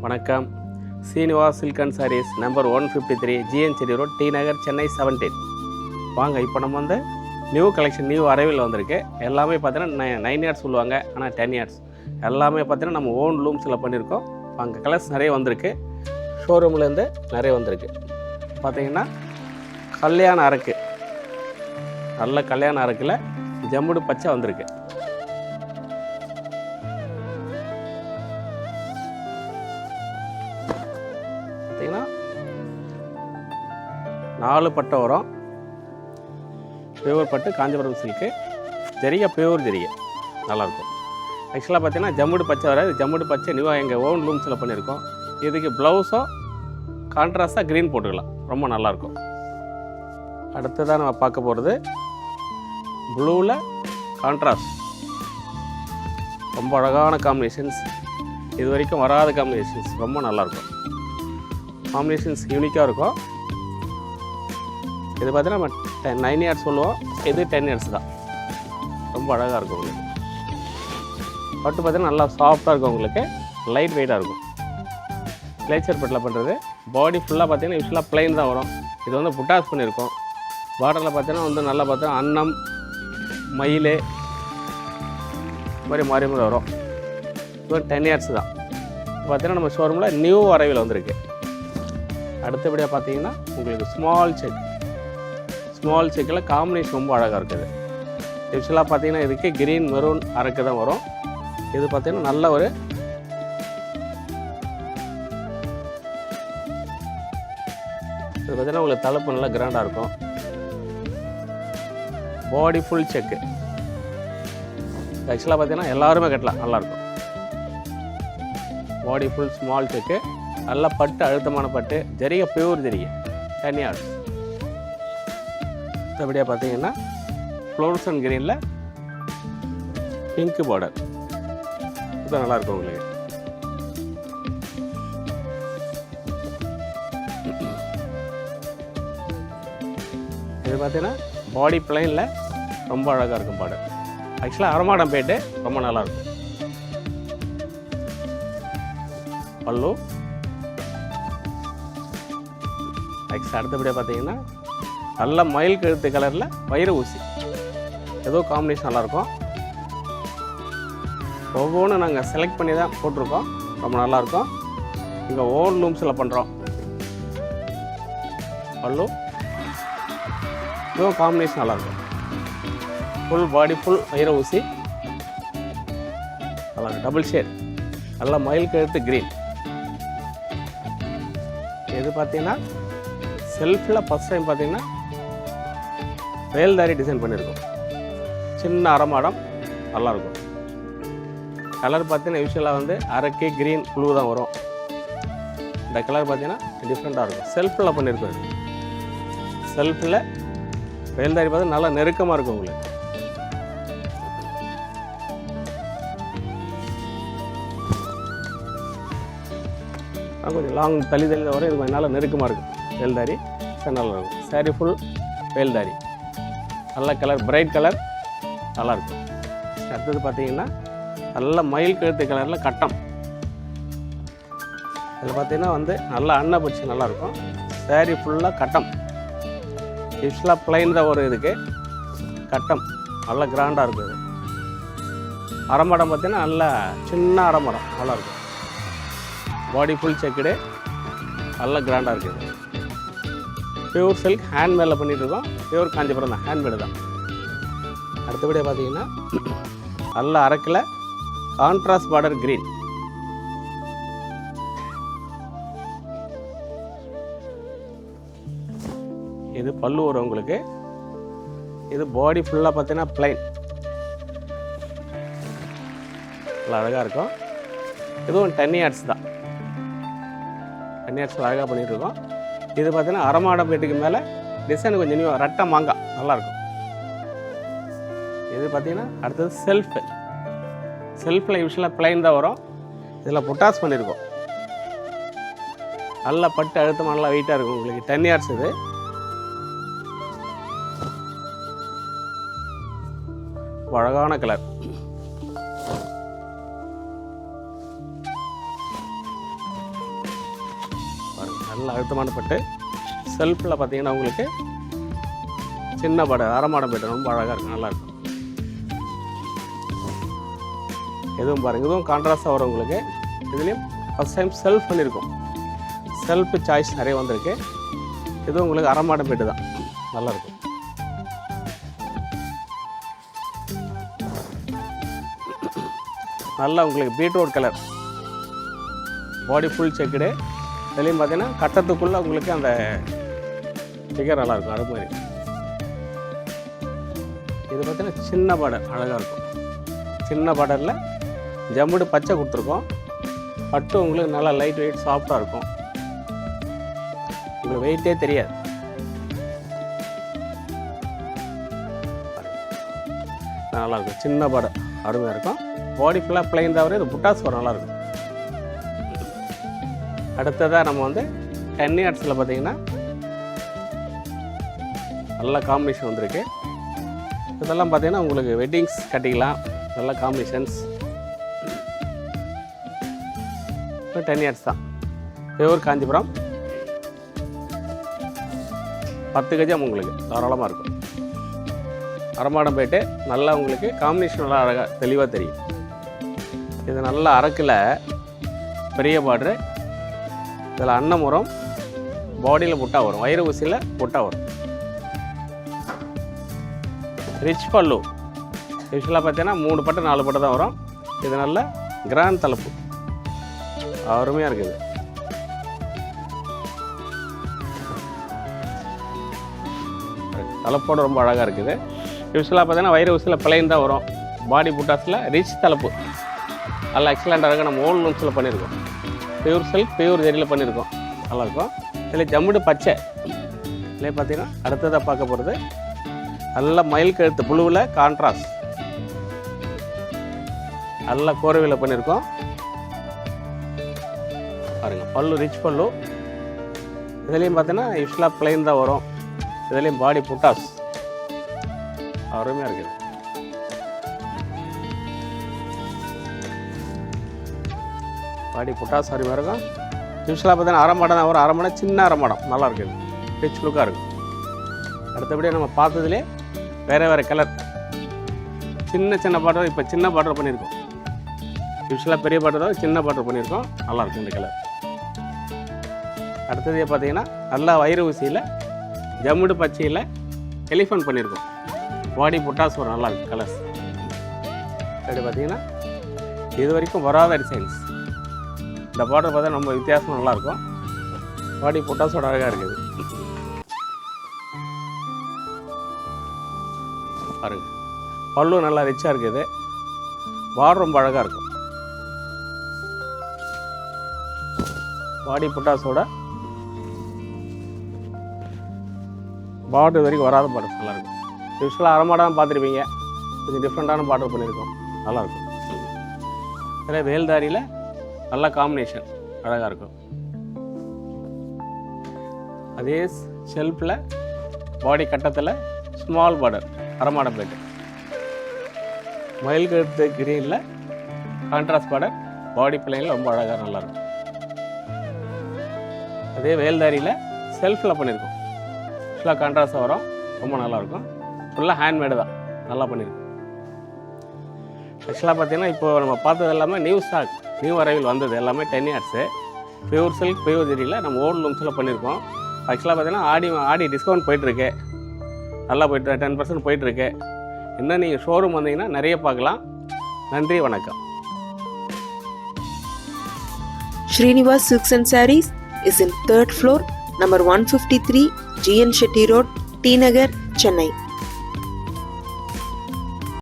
வணக்கம். Srinivas silk and sarees number 153 GN Chetty road, T Nagar, Chennai 17. வாங்க, இப்போ நம்ம வந்து நியூ கலெக்ஷன், நியூ அரைவில் வந்திருக்கு. எல்லாமே பார்த்தீங்கன்னா 9 yards சொல்லுவாங்க, ஆனால் 10 yards. எல்லாமே பார்த்தீங்கன்னா நம்ம ஓன் லூம்ஸில் பண்ணியிருக்கோம். அங்கே கலர்ஸ் நிறைய வந்திருக்கு, ஷோரூம்லேருந்து நிறைய வந்திருக்கு. பார்த்தீங்கன்னா கல்யாண அரக்கு, நல்ல கல்யாண அரக்கில் ஜம்முடு பச்சை வந்திருக்கு. பார்த்தீங்கன்னா 4 பட்டை வரும். பியூர் பட்டு, காஞ்சிபுரம் சில்க்கு, ஜரிகை பியூர் ஜரிகை, நல்லாயிருக்கும். ஆக்சுவலாக பார்த்தீங்கன்னா ஜம்முடு பச்சை வராது, ஜம்முடு பச்சை நியூவாக எங்கள் ஓன் லூம்ஸில் பண்ணியிருக்கோம். இதுக்கு ப்ளவுஸோ கான்ட்ராஸ்டாக க்ரீன் போட்டுக்கலாம், ரொம்ப நல்லாயிருக்கும். அடுத்ததான் நம்ம பார்க்க போகிறது ப்ளூவில் கான்ட்ராஸ்ட், ரொம்ப அழகான காம்பினேஷன்ஸ், இது வரைக்கும் வராத காம்பினேஷன்ஸ், ரொம்ப நல்லாயிருக்கும். காம்பினேஷன்ஸ் யூனிக்காக இருக்கும். இது பார்த்தீங்கன்னா நம்ம 9 yards சொல்லுவோம், இது 10 yards தான். ரொம்ப அழகாக இருக்கும் உங்களுக்கு. பட்டு பார்த்தீங்கன்னா நல்லா சாஃப்டாக இருக்கும் உங்களுக்கு, லைட் வெயிட்டாக இருக்கும். கிளேச்சர் பட்டில் பண்ணுறது. பாடி ஃபுல்லாக பார்த்தீங்கன்னா யூஸ்வலாக ப்ளைன் தான் வரும். இது வந்து புட்டாஸ் பண்ணியிருக்கோம். பார்டரில் பார்த்தீங்கன்னா வந்து நல்லா பார்த்தீங்கன்னா அன்னம், மயில் மாதிரி மாறி மாறி வரும். இது 10 yards தான். பார்த்தீங்கன்னா நம்ம ஷோரூமில் நியூ அரைவில் வந்திருக்கு. அடுத்தபடியாக பார்த்தீங்கன்னா உங்களுக்கு ஸ்மால் செக்கில் காம்பினேஷன் ரொம்ப அழகாக இருக்குது. யூஸ்வலாக பார்த்தீங்கன்னா இதுக்கு கிரீன் மெரூன் அரக்கு தான் வரும். இது பார்த்தீங்கன்னா நல்ல ஒரு இது பார்த்தீங்கன்னா உங்களுக்கு தலைப்பு நல்லா கிராண்டாக இருக்கும். பாடி ஃபுல் செக்கு. ஆக்சுவலாக பார்த்தீங்கன்னா எல்லாருமே கட்டலாம், நல்லாயிருக்கும். பாடி ஃபுல் ஸ்மால் செக்கு, நல்லா பட்டு, அழுத்தமான பட்டு, ஜரிகை பியூர் ஜரிகை, 10 yards. அப்படியே பார்த்தீங்கன்னா ஃப்ளோரசன் கிரீனில் பிங்க் பார்டர், இது நல்லாயிருக்கும் உங்களுக்கு. இது பார்த்தீங்கன்னா பாடி பிளைனில் ரொம்ப அழகாக இருக்கும் பார்டர். ஆக்சுவலாக அரமாடம் பேட்டு ரொம்ப நல்லாயிருக்கும். பல்லு அடுத்தபடியாக பார்த்தீங்கன்னா நல்ல மயில் கழுத்து கலரில் வயிறு ஊசி, ஏதோ காம்பினேஷன் நல்லாயிருக்கும். ஒவ்வொன்றும் நாங்கள் செலக்ட் பண்ணி தான் போட்டிருக்கோம், ரொம்ப நல்லாயிருக்கும். இங்கே ஓன் லூம்ஸில் பண்ணுறோம். பல்லு இதுவும் காம்பினேஷன் நல்லாயிருக்கும். ஃபுல் பாடி ஃபுல் வயிறு ஊசி, நல்லா டபுள் ஷேட், நல்லா மயில் கழுத்து க்ரீன். இது பார்த்தீங்கன்னா செல்ஃபில் ஃபஸ்ட் டைம் பார்த்தீங்கன்னா வேல்தாரி டிசைன் பண்ணியிருக்கோம். சின்ன அரமாடம், நல்லாயிருக்கும். கலர் பார்த்தீங்கன்னா யூஸ்வலாக வந்து அரக்கு க்ரீன் ப்ளூ தான் வரும். இந்த கலர் பார்த்தீங்கன்னா டிஃப்ரெண்ட்டாக இருக்கும். செல்ஃபில் பண்ணியிருக்கோம். செல்ஃபில் வேல்தாரி பார்த்தா நல்லா நெருக்கமாக இருக்கும் உங்களுக்கு. கொஞ்சம் லாங் தள்ளி வர இது கொஞ்சம் நல்லா நெருக்கமாக இருக்கும். வேல்தாரி நல்லா இருக்கும். சாரி ஃபுல் வேல்தாரி, நல்ல கலர், பிரைட் கலர், நல்லாயிருக்கும். அடுத்தது பார்த்தீங்கன்னா நல்ல மயில் கழுத்து கலரில் கட்டம். அதில் பார்த்தீங்கன்னா வந்து நல்லா அன்னப்பூச்சி நல்லாயிருக்கும். சாரி ஃபுல்லாக கட்டம். யூஸ்வலாக பிளைன் தான் வரும். இதுக்கு கட்டம் நல்லா கிராண்டாக இருக்கும். இது அரமடம் பார்த்தீங்கன்னா நல்லா சின்ன அரமடம், நல்லாயிருக்கும். பாடி ஃபுல் செக்குடு, நல்லா கிராண்டாக இருக்குது. பியூர் சில்க் ஹேண்ட்மேடில் பண்ணிகிட்ருக்கோம். பியூர் காஞ்சிபுரம் தான், ஹேண்ட்மேடு தான். அடுத்தபடியாக பார்த்தீங்கன்னா நல்ல அரக்கில் கான்ட்ராஸ்ட் பார்டர் க்ரீன். இது பல்லு வரும் உங்களுக்கு. இது பாடி ஃபுல்லாக பார்த்தீங்கன்னா பிளைன், நல்லா அழகாக இருக்கும். இதுவும் 10 yards தான். 10 yards அழகாக பண்ணிகிட்ருக்கோம். இது பார்த்தீங்கன்னா அரமாடம் பேட்டுக்கு மேலே டிசைன் கொஞ்சம் நியூ ரெட்டை மாங்காய், நல்லாயிருக்கும். இது பார்த்தீங்கன்னா அடுத்தது செல்ஃபில் யூஸ்வலாக பிளைன் தான் வரும். இதில் புட்டாஸ் பண்ணியிருக்கோம். நல்லா பட்டு அழுத்தமாக நல்லா வெயிட்டாக இருக்கும் உங்களுக்கு. 10 yards. இது அழகான கலர். நல்ல அழுத்தமான பட்டு. செல்ஃபில் பார்த்தீங்கன்னா உங்களுக்கு சின்ன பார்டர் அரமாடம் பட்டு ரொம்ப அழகாக இருக்கும், நல்லாயிருக்கும். எதுவும் பாருங்கள், இதுவும் கான்ட்ராஸ்டாக வரும் உங்களுக்கு. இதுலேயும் ஃபஸ்ட் டைம் செல்ஃப் பண்ணியிருக்கோம், செல்ஃப் சாய்ஸ் நிறைய வந்திருக்கு. இதுவும் உங்களுக்கு அரமாடம் பெட்டு தான், நல்லாயிருக்கும். நல்லா உங்களுக்கு beetroot colour body full checked. இதுலேயும் பார்த்தீங்கன்னா கட்டத்துக்குள்ளே உங்களுக்கு அந்த ஃபிகர் நல்லாயிருக்கும். அது மாதிரி இது பார்த்தீங்கன்னா சின்ன பார்டர் அழகாக இருக்கும். சின்ன பார்டரில் ஜம்முடு பச்சை கொடுத்துருக்கோம். பட்டு உங்களுக்கு நல்லா லைட் வெயிட் சாஃப்டாக இருக்கும், உங்களுக்கு வெயிட்டே தெரியாது. நல்லாயிருக்கும், சின்ன பார்டர் அருமையாக இருக்கும். பாடி ஃபுல்லாக பிளைன் தவிர இது புட்டாஸ் வரும், நல்லாயிருக்கும். அடுத்ததாக நம்ம வந்து கன்னி ஆர்ட்ஸில் பார்த்தீங்கன்னா நல்ல காம்பினேஷன் வந்திருக்கு. இதெல்லாம் பார்த்தீங்கன்னா உங்களுக்கு வெட்டிங்ஸ் கட்டிக்கலாம், நல்ல காம்பினேஷன்ஸ். 10 இயர்ஸ் தான், பியூர் காஞ்சிபுரம். 10 கஜம் உங்களுக்கு தாராளமாக இருக்கும். அரமாடம் போயிட்டு நல்லா உங்களுக்கு காம்பினேஷன் நல்லா அழகாக தெளிவாக தெரியும். இது நல்லா அரக்கில் பெரிய பார்டரு. இதில் அன்னமுறம் பாடியில் புட்டா வரும், வயிறு ஊசியில் புட்டா வரும். ரிச் பல்லு யூஸ்வலாக பார்த்தீங்கன்னா 3 பட்டு 4 பட்டு தான் வரும். இது நல்ல கிராண்ட் தலைப்பு, அருமையாக இருக்குது. தலைப்போடு ரொம்ப அழகாக இருக்குது. யூஸ்வலாக பார்த்தீங்கன்னா வயிறு ஊசியில் பிளைன் தான் வரும். பாடி புட்டாஸில் ரிச் தலைப்பு நல்லா எக்ஸலண்ட்டாக இருக்குது. நம்ம ஓல்டு லூம்ஸில் பண்ணியிருக்கோம், பியூர் சில்க் பியூர் ஜெரியில் பண்ணியிருக்கோம், நல்லாயிருக்கும். இதில் ஜம்முடு பச்சை. இதில் பார்த்தீங்கன்னா அடுத்ததாக பார்க்க போகிறது நல்ல மயில் கழுத்து ப்ளூவில் கான்ட்ராஸ்ட், நல்ல கோரவியில் பண்ணியிருக்கோம். பாருங்கள், பல்லு ரிச் பல்லு. இதுலேயும் பார்த்தீங்கன்னா யூஸ்வலாக பிளைன் தான் வரும். இதுலேயும் பாடி புட்டாஸ் அருமையாக இருக்குது. பாடி புட்டாஸ் அருமையாக இருக்கும். யூஸ்வலாக பார்த்தீங்கன்னா அரமாடம் தான் வரும். அரமாடம் சின்ன அரமாடம் நல்லா இருக்குது, ரிச் லுக்காக இருக்கும். அடுத்தபடியாக நம்ம பார்த்ததுலே வேறு கலர் சின்ன சின்ன பார்டர். இப்போ சின்ன பார்டர் பண்ணியிருக்கோம். யூஸ்வலாக பெரிய பார்டர் தான், சின்ன பார்டர் பண்ணியிருக்கோம், நல்லாயிருக்கும் இந்த கலர். அடுத்ததே பார்த்தீங்கன்னா நல்லா வயிறு ஊசியில் ஜம்முடு பச்சையில் எலிஃபண்ட் பண்ணியிருக்கோம். பாடி புட்டாஸ் ஒரு நல்லா இருக்கும் கலர்ஸ். அப்படி பார்த்தீங்கன்னா இது வரைக்கும் வராத டிசைன்ஸ். இந்த பார்டர் பார்த்தா ரொம்ப வித்தியாசமாக நல்லாயிருக்கும். பாடி புட்டாஸோட அழகாக இருக்குது. பாருங்க, பல்லு நல்லா ரிச்சாக இருக்குது. பார்டர் ரொம்ப அழகாக இருக்கும். பாடி புட்டாஸோட பார்டர் வரைக்கும் வராத பார்டர் நல்லாயிருக்கும். யூஸ்வலாக அரமாடாக பார்த்துருப்பீங்க, கொஞ்சம் டிஃப்ரெண்ட்டான பார்டர் பண்ணியிருக்கோம், நல்லாயிருக்கும். இதில் வேல்தாரியில் நல்ல காம்பினேஷன் அழகாக இருக்கும். அதே ஷெல்ஃபில் பாடி கட்டத்தில் ஸ்மால் பார்டர் அரமாடம் போய்ட்டு மயில் கழுத்து கிரீனில் கான்ட்ராஸ்ட் பார்டர் பாடி பிளைனில் ரொம்ப அழகாக நல்லாயிருக்கும். அதே வேல்தாரியில் செல்ஃபில் பண்ணியிருக்கோம், ஃபுல்லாக கான்ட்ராஸ்டாக வரும், ரொம்ப நல்லாயிருக்கும். ஃபுல்லாக ஹேண்ட்மேடு தான், நல்லா பண்ணியிருக்கோம். ஆக்சுவலாக பார்த்தீங்கன்னா இப்போ நம்ம பார்த்தது எல்லாமே நியூ ஸ்டாக், நியூ அரைவில் வந்தது எல்லாமே 10 இயர்ஸு. பியூர் சில்க் பியூர் ஜெரியில் நம்ம ஓல்டு லூம்ஸில் பண்ணியிருக்கோம். ஆக்சுவலாக பார்த்தீங்கன்னா ஆடி டிஸ்கவுண்ட் போயிட்டுருக்கு, நல்லா போய்ட்டு 10% போயிட்டுருக்கு. இன்னும் நீங்கள் ஷோரூம் வந்தீங்கன்னா நிறைய பார்க்கலாம். நன்றி, வணக்கம். Srinivas Silks and Sarees is in 3rd floor, number 153, GN Shetty Road, T Nagar, Chennai.